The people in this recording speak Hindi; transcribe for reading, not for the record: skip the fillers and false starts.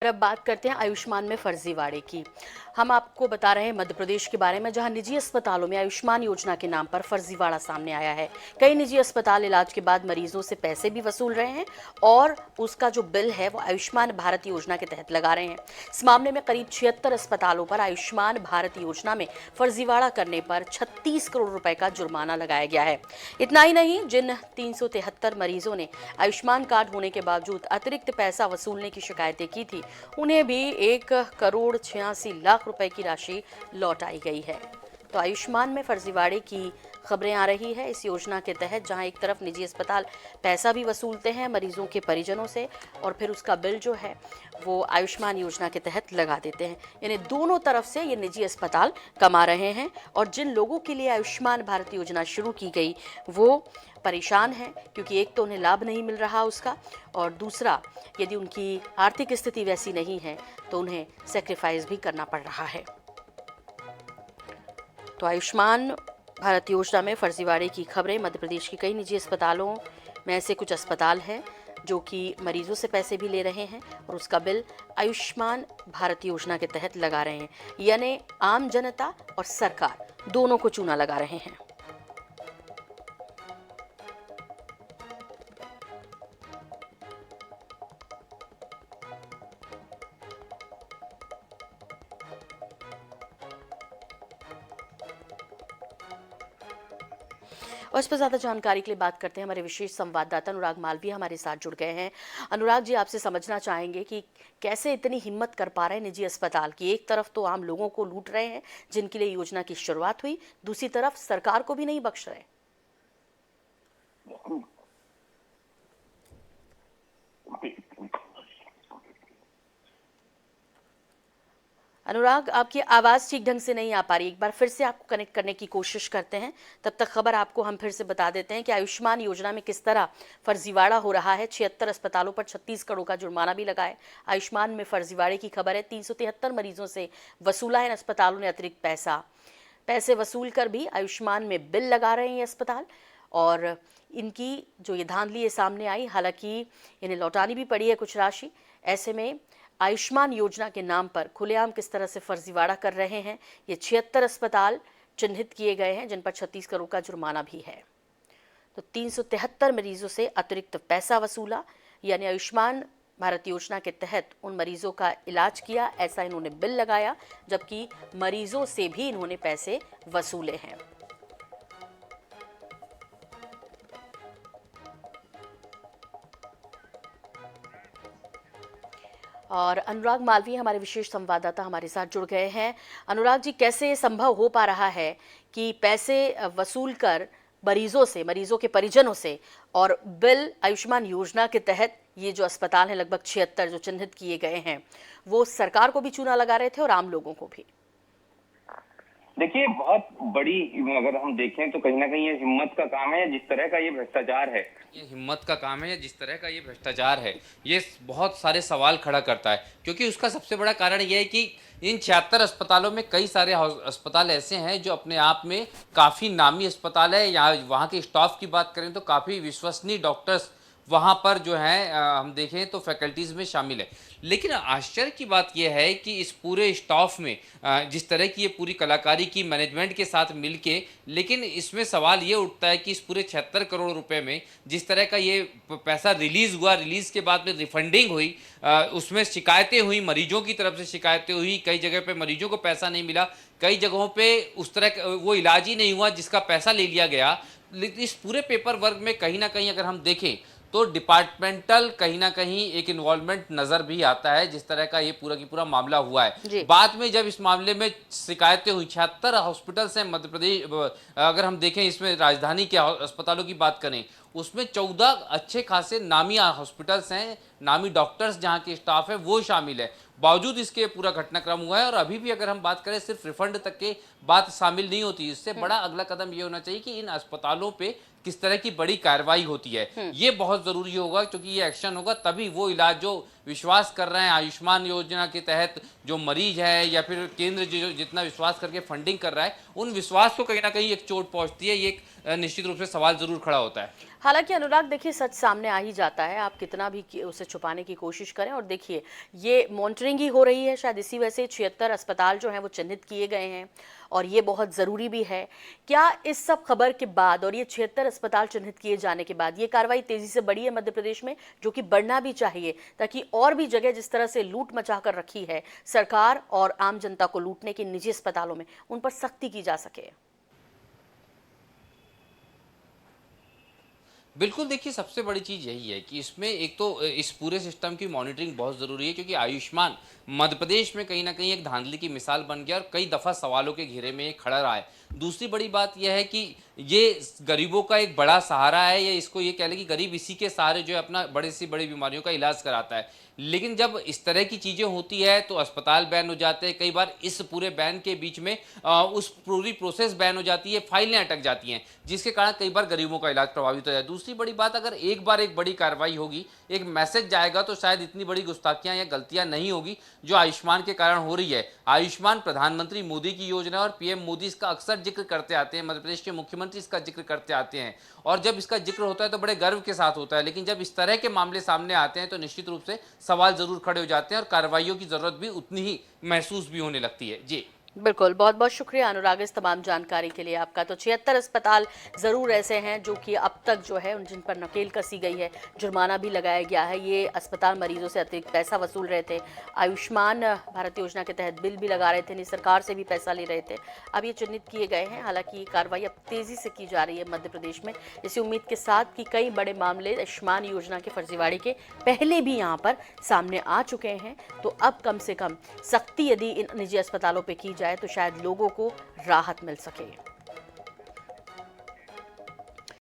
अब बात करते हैं आयुष्मान में फर्जीवाड़े की। हम आपको बता रहे हैं मध्य प्रदेश के बारे में, जहां निजी अस्पतालों में आयुष्मान योजना के नाम पर फर्जीवाड़ा सामने आया है। कई निजी अस्पताल इलाज के बाद मरीजों से पैसे भी वसूल रहे हैं और उसका जो बिल है वो आयुष्मान भारत योजना के तहत लगा रहे हैं। इस मामले में करीब 76 अस्पतालों पर आयुष्मान भारत योजना में फर्जीवाड़ा करने पर 36 करोड़ रुपए का जुर्माना लगाया गया है। इतना ही नहीं, जिन 373 मरीजों ने आयुष्मान कार्ड होने के बावजूद अतिरिक्त पैसा वसूलने की शिकायतें की थी, उन्हें भी 1,86,00,000 रुपए की राशि लौटाई गई है। तो आयुष्मान में फर्जीवाड़े की खबरें आ रही है। इस योजना के तहत जहां एक तरफ निजी अस्पताल पैसा भी वसूलते हैं मरीजों के परिजनों से और फिर उसका बिल जो है वो आयुष्मान योजना के तहत लगा देते हैं, यानी दोनों तरफ से ये निजी अस्पताल कमा रहे हैं। और जिन लोगों के लिए आयुष्मान भारत योजना शुरू की गई वो परेशान हैं, क्योंकि एक तो उन्हें लाभ नहीं मिल रहा उसका, और दूसरा यदि उनकी आर्थिक स्थिति वैसी नहीं है तो उन्हें सेक्रीफाइस भी करना पड़ रहा है। तो आयुष्मान भारत योजना में फर्जीवाड़े की खबरें। मध्य प्रदेश के कई निजी अस्पतालों में ऐसे कुछ अस्पताल हैं जो कि मरीजों से पैसे भी ले रहे हैं और उसका बिल आयुष्मान भारत योजना के तहत लगा रहे हैं, यानी आम जनता और सरकार दोनों को चूना लगा रहे हैं। और इस पर ज़्यादा जानकारी के लिए बात करते हैं, हमारे विशेष संवाददाता अनुराग मालवीय हमारे साथ जुड़ गए हैं। अनुराग जी, आपसे समझना चाहेंगे कि कैसे इतनी हिम्मत कर पा रहे हैं निजी अस्पताल की। एक तरफ तो आम लोगों को लूट रहे हैं जिनके लिए योजना की शुरुआत हुई, दूसरी तरफ सरकार को भी नहीं बख्श रहे। अनुराग, आपकी आवाज़ ठीक ढंग से नहीं आ पा रही, एक बार फिर से आपको कनेक्ट करने की कोशिश करते हैं। तब तक खबर आपको हम फिर से बता देते हैं कि आयुष्मान योजना में किस तरह फर्जीवाड़ा हो रहा है। 76 अस्पतालों पर 36 करोड़ का जुर्माना भी लगा है। आयुष्मान में फर्जीवाड़े की खबर है। 373 मरीजों से वसूला है अस्पतालों ने अतिरिक्त पैसे वसूल कर भी आयुष्मान में बिल लगा रहे हैं ये अस्पताल, और इनकी जो ये धांधली सामने आई, हालांकि इन्हें लौटानी भी पड़ी है कुछ राशि। ऐसे में आयुष्मान योजना के नाम पर खुलेआम किस तरह से फर्जीवाड़ा कर रहे हैं, ये 76 अस्पताल चिन्हित किए गए हैं जिन पर 36 करोड़ का जुर्माना भी है। तो 373 मरीजों से अतिरिक्त पैसा वसूला, यानी आयुष्मान भारत योजना के तहत उन मरीजों का इलाज किया, ऐसा इन्होंने बिल लगाया, जबकि मरीजों से भी इन्होंने पैसे वसूले हैं। और अनुराग मालवीय हमारे विशेष संवाददाता हमारे साथ जुड़ गए हैं। अनुराग जी, कैसे ये संभव हो पा रहा है कि पैसे वसूल कर मरीजों से, मरीजों के परिजनों से, और बिल आयुष्मान योजना के तहत ये जो अस्पताल हैं लगभग 76 जो चिन्हित किए गए हैं, वो सरकार को भी चूना लगा रहे थे और आम लोगों को भी? देखिए, बहुत बड़ी अगर हम देखें तो कहीं ना कहीं ये हिम्मत का काम है। जिस तरह का ये भ्रष्टाचार है, ये हिम्मत का काम है या जिस तरह का ये भ्रष्टाचार है, ये बहुत सारे सवाल खड़ा करता है। क्योंकि उसका सबसे बड़ा कारण ये है कि इन 76 अस्पतालों में कई सारे अस्पताल ऐसे हैं जो अपने आप में काफ़ी नामी अस्पताल है। या वहाँ के स्टाफ की बात करें तो काफ़ी विश्वसनीय डॉक्टर्स वहाँ पर जो हैं हम देखें तो फैकल्टीज़ में शामिल है। लेकिन आश्चर्य की बात यह है कि इस पूरे स्टाफ में जिस तरह की ये पूरी कलाकारी की मैनेजमेंट के साथ मिलके, लेकिन इसमें सवाल ये उठता है कि इस पूरे 76 करोड़ रुपए में जिस तरह का ये पैसा रिलीज़ हुआ, रिलीज़ के बाद में रिफंडिंग हुई, उसमें शिकायतें हुई, मरीजों की तरफ से शिकायतें हुई, कई जगह पे मरीजों को पैसा नहीं मिला, कई जगहों पे उस तरह वो इलाज ही नहीं हुआ जिसका पैसा ले लिया गया। लेकिन इस पूरे पेपर वर्क में कहीं ना कहीं अगर हम देखें तो डिपार्टमेंटल कहीं ना कहीं एक इन्वॉल्वमेंट नजर भी आता है, जिस तरह का ये पूरा की पूरा मामला हुआ है। बाद में जब इस मामले में शिकायतें हुई, 76 हॉस्पिटल्स हैं मध्य प्रदेश, अगर हम देखें इसमें राजधानी के अस्पतालों की बात करें, उसमें 14 अच्छे खासे नामी हॉस्पिटल्स हैं, नामी डॉक्टर्स जहाँ के स्टाफ है वो शामिल है। बावजूद इसके पूरा घटनाक्रम हुआ है। और अभी भी अगर हम बात करें सिर्फ रिफंड तक के बात शामिल नहीं होती, इससे बड़ा अगला कदम ये होना चाहिए कि इन अस्पतालों पे किस तरह की बड़ी कार्रवाई होती है। ये बहुत जरूरी होगा, क्योंकि ये एक्शन होगा तभी वो इलाज जो विश्वास कर रहे हैं आयुष्मान योजना के तहत जो मरीज है, या फिर केंद्र जो जितना विश्वास करके फंडिंग कर रहा है, उन विश्वास को कहीं ना कहीं एक चोट पहुंचती है। ये एक निश्चित रूप से सवाल जरूर खड़ा होता है। हालांकि अनुराग देखिए, सच सामने आ ही जाता है, आप कितना भी उसे छुपाने की कोशिश करें। और देखिए, ये मॉनिटरिंग ही हो रही है, शायद इसी वजह से 76 अस्पताल जो हैं वो चिन्हित किए गए हैं, और ये बहुत ज़रूरी भी है। क्या इस सब खबर के बाद और ये 76 अस्पताल चिन्हित किए जाने के बाद ये कार्रवाई तेज़ी से बढ़ी है मध्य प्रदेश में, जो कि बढ़ना भी चाहिए, ताकि और भी जगह जिस तरह से लूट मचा कर रखी है सरकार और आम जनता को लूटने की निजी अस्पतालों में, उन पर सख्ती की जा सके? बिल्कुल, देखिए सबसे बड़ी चीज़ यही है कि इसमें एक तो इस पूरे सिस्टम की मॉनिटरिंग बहुत ज़रूरी है, क्योंकि आयुष्मान मध्य प्रदेश में कहीं ना कहीं एक धांधली की मिसाल बन गया और कई दफ़ा सवालों के घेरे में ये खड़ा रहा है। दूसरी बड़ी बात यह है कि ये गरीबों का एक बड़ा सहारा है, या इसको ये कह लें कि गरीब इसी के सहारे जो है अपना बड़ी से बड़ी बीमारियों का इलाज कराता है। लेकिन जब इस तरह की चीज़ें होती है तो अस्पताल बैन हो जाते हैं। कई बार इस पूरे बैन के बीच में उस पूरी प्रोसेस बैन हो जाती है, फाइलें अटक जाती हैं, जिसके कारण कई बार गरीबों का इलाज प्रभावित हो जाए। दूसरी बड़ी बात, अगर एक बार एक बड़ी कार्रवाई होगी, एक मैसेज जाएगा, तो शायद इतनी बड़ी गुस्ताखियां या गलतियां नहीं होगी जो आयुष्मान के कारण हो रही है। आयुष्मान प्रधानमंत्री मोदी की योजना है और पीएम मोदी इसका अक्सर जिक्र करते आते हैं, मध्य प्रदेश के मुख्यमंत्री इसका जिक्र करते आते हैं, और जब इसका जिक्र होता है तो बड़े गर्व के साथ होता है। लेकिन जब इस तरह के मामले सामने आते हैं तो निश्चित रूप से सवाल जरूर खड़े हो जाते हैं और कार्रवाइयों की जरूरत भी उतनी ही महसूस भी होने लगती है। जी बिल्कुल, बहुत बहुत शुक्रिया अनुराग इस तमाम जानकारी के लिए आपका। तो 76 अस्पताल ज़रूर ऐसे हैं जो कि अब तक जो है उन जिन पर नकेल कसी गई है, जुर्माना भी लगाया गया है। ये अस्पताल मरीजों से अतिरिक्त पैसा वसूल रहे थे, आयुष्मान भारत योजना के तहत बिल भी लगा रहे थे, नहीं सरकार से भी पैसा ले रहे थे। अब ये चिन्हित किए गए हैं। हालांकि ये कार्रवाई अब तेज़ी से की जा रही है मध्य प्रदेश में, इसी उम्मीद के साथ कि कई बड़े मामले आयुष्मान योजना के फर्जीवाड़े के पहले भी यहाँ पर सामने आ चुके हैं। तो अब कम से कम सख्ती यदि इन निजी अस्पतालों पर की जाए तो शायद लोगों को राहत मिल सके।